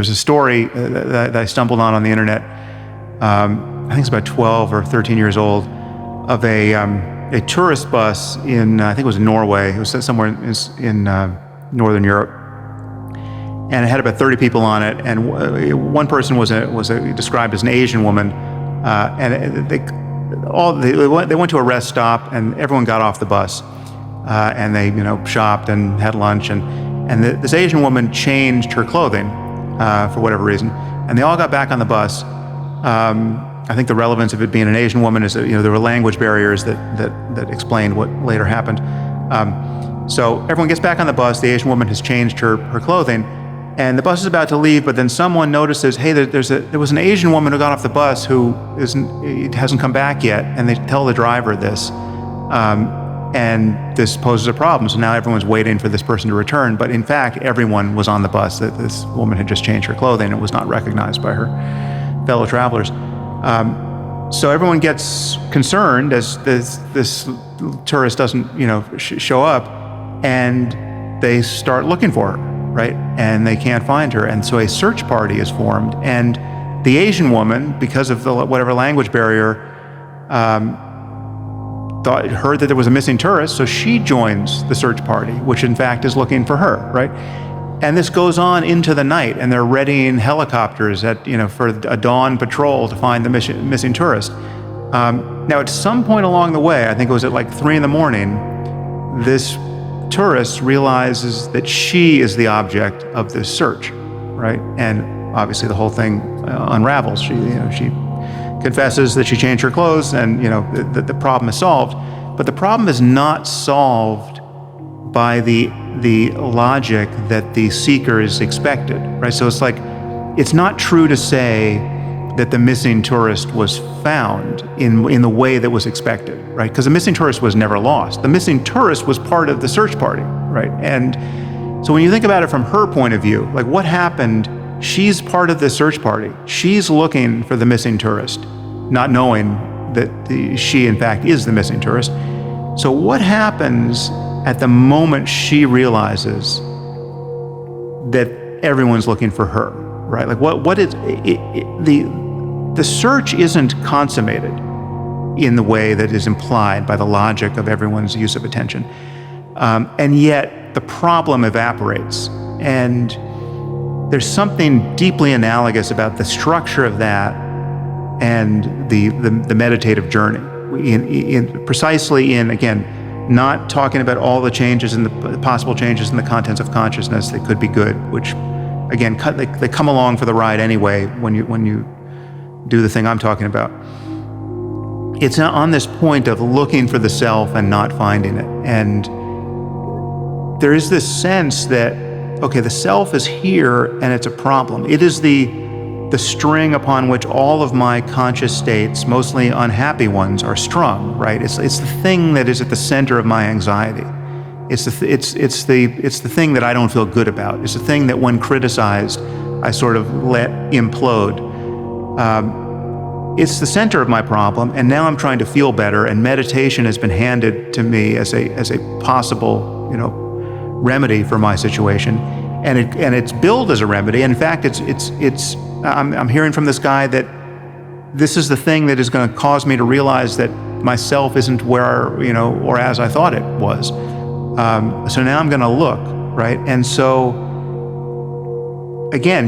There's a story that I stumbled on the internet. I think it's about 12 or 13 years old, of a tourist bus in, I think it was Norway. It was somewhere in Northern Europe, and it had about 30 people on it. And one person was described as an Asian woman, and they went to a rest stop, and everyone got off the bus, and they shopped and had lunch, and this Asian woman changed her clothing for whatever reason, and they all got back on the bus. I think the relevance of it being an Asian woman is that there were language barriers that explained what later happened. So everyone gets back on the bus. The Asian woman has changed her clothing, and the bus is about to leave. But then someone notices, hey, there was an Asian woman who got off the bus who hasn't come back yet, and they tell the driver this. And this poses a problem. So now everyone's waiting for this person to return. But in fact, everyone was on the bus. That this woman had just changed her clothing and was not recognized by her fellow travelers. So everyone gets concerned as this tourist doesn't, show up, and they start looking for her, right? And they can't find her. And so a search party is formed. And the Asian woman, because of whatever language barrier, heard that there was a missing tourist, so she joins the search party, which in fact is looking for her, right? And this goes on into the night, and they're readying helicopters for a dawn patrol to find the missing tourist. Now, at some point along the way, I think it was at like 3 a.m, this tourist realizes that she is the object of this search, right? And obviously the whole thing unravels. She confesses that she changed her clothes, and the problem is solved. But the problem is not solved by the logic that the seekers expected, right? So it's like, it's not true to say that the missing tourist was found in the way that was expected, right? Because the missing tourist was never lost. The missing tourist was part of the search party, right? And so when you think about it from her point of view, like, what happened? She's part of the search party. She's looking for the missing tourist, not knowing that she, in fact, is the missing tourist. So what happens at the moment she realizes that everyone's looking for her, right? Like, what is the search isn't consummated in the way that is implied by the logic of everyone's use of attention, and yet the problem evaporates. And there's something deeply analogous about the structure of that and the meditative journey, precisely in, again, not talking about all the changes and the possible changes in the contents of consciousness that could be good, which, again, they come along for the ride anyway when you do the thing I'm talking about. It's on this point of looking for the self and not finding it. And there is this sense that, okay, the self is here and it's a problem. It is the string upon which all of my conscious states, mostly unhappy ones, are strung, right? It's the thing that is at the center of my anxiety. It's the thing that I don't feel good about. It's the thing that, when criticized, I sort of let implode. It's the center of my problem, and now I'm trying to feel better, and meditation has been handed to me as a possible, remedy for my situation. And it's billed as a remedy. In fact, I'm hearing from this guy that this is the thing that is going to cause me to realize that myself isn't where, or as I thought it was. So now I'm going to look, right? And so, again,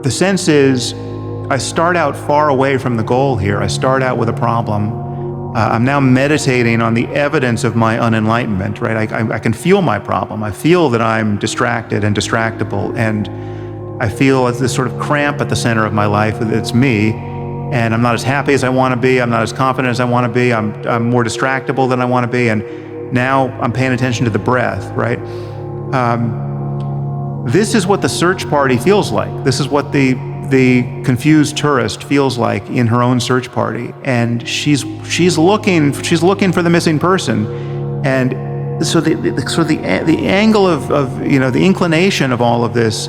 the sense is, I start out far away from the goal here. I start out with a problem. I'm now meditating on the evidence of my unenlightenment, right? I can feel my problem. I feel that I'm distracted and distractible, and I feel this sort of cramp at the center of my life. It's me, and I'm not as happy as I want to be. I'm not as confident as I want to be. I'm more distractible than I want to be, and now I'm paying attention to the breath, right? This is what the search party feels like. This is what the confused tourist feels like in her own search party, and she's looking for the missing person. And so the angle of the inclination of all of this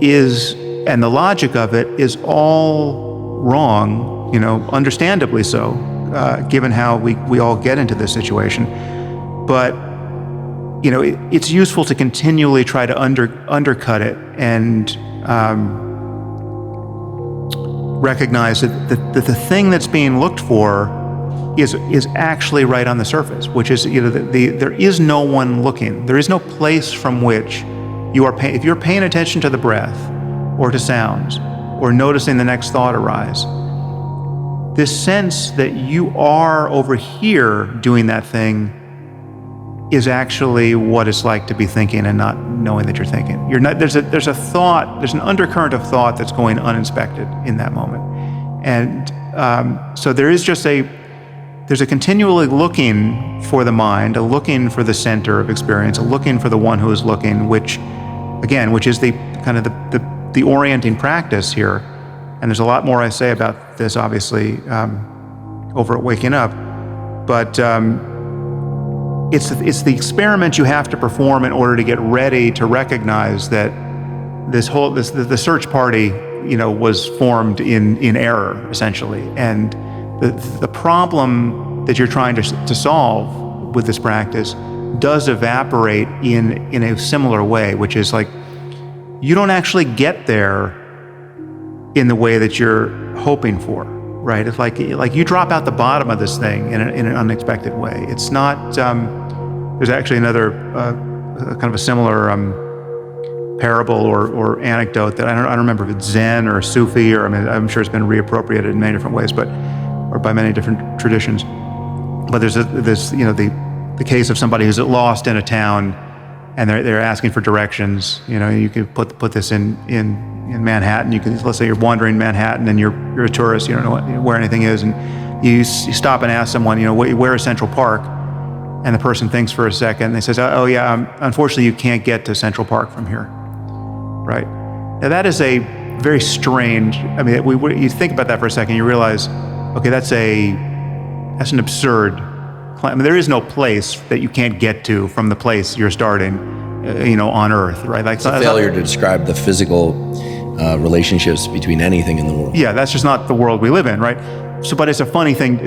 is, and the logic of it is all wrong, understandably so, given how we all get into this situation. But it's useful to continually try to undercut it and recognize that the thing that's being looked for is actually right on the surface, which is, there is no one looking. There is no place from which you are if you're paying attention to the breath or to sounds or noticing the next thought arise, this sense that you are over here doing that thing is actually what it's like to be thinking and not knowing that you're thinking. You're not, there's a thought, there's an undercurrent of thought that's going uninspected in that moment. And so there is just there's a continually looking for the mind, a looking for the center of experience, a looking for the one who is looking, which is the kind of the orienting practice here. And there's a lot more I say about this, obviously, over at Waking Up. But it's the experiment you have to perform in order to get ready to recognize that the search party, was formed in error, essentially. And the problem that you're trying to solve with this practice does evaporate in a similar way, which is like, you don't actually get there in the way that you're hoping for, right? It's like you drop out the bottom of this thing in an unexpected way. It's not, there's actually another kind of a similar parable or anecdote that I don't remember if it's Zen or Sufi, or I'm sure it's been reappropriated in many different ways, or by many different traditions. But there's the case of somebody who's lost in a town, and they're asking for directions. You could put this in Manhattan. Let's say you're wandering Manhattan and you're a tourist. You don't know where anything is, and you stop and ask someone, where is Central Park? And the person thinks for a second. And they says, oh yeah, unfortunately you can't get to Central Park from here, right? Now that is a very strange. You think about that for a second, you realize, okay, that's an absurd claim. There is no place that you can't get to from the place you're starting, on Earth, right? Like, it's a failure to describe the physical relationships between anything in the world. Yeah, that's just not the world we live in, right? So, but it's a funny thing.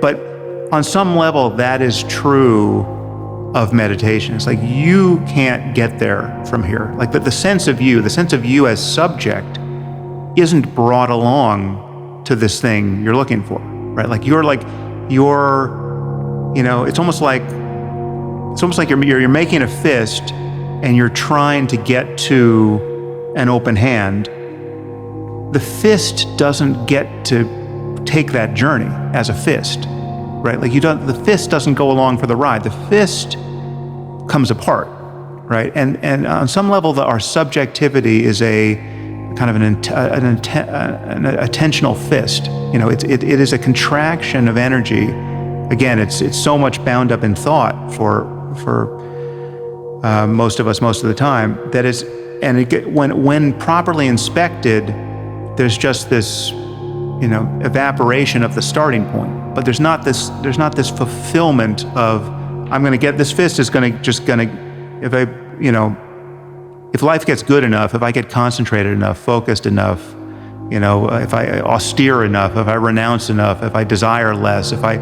But on some level, that is true of meditation. It's like, you can't get there from here. Like the sense of you as subject isn't brought along to this thing you're looking for, right? It's almost like you're making a fist and you're trying to get to an open hand. The fist doesn't get to take that journey as a fist, right? The fist doesn't go along for the ride. The fist comes apart, right? And on some level, our subjectivity is a kind of an attentional fist. It is a contraction of energy. Again, it's so much bound up in thought for most of us most of the time that is, and when properly inspected, there's just this evaporation of the starting point. But there's not this fulfillment of, I'm going to get, this fist is going to if life gets good enough, if I get concentrated enough, focused enough, if I austere enough, if I renounce enough, if I desire less, if I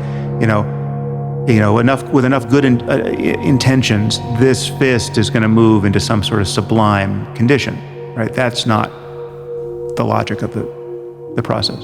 enough with enough good intentions, this fist is going to move into some sort of sublime condition, right? That's not the logic of the process.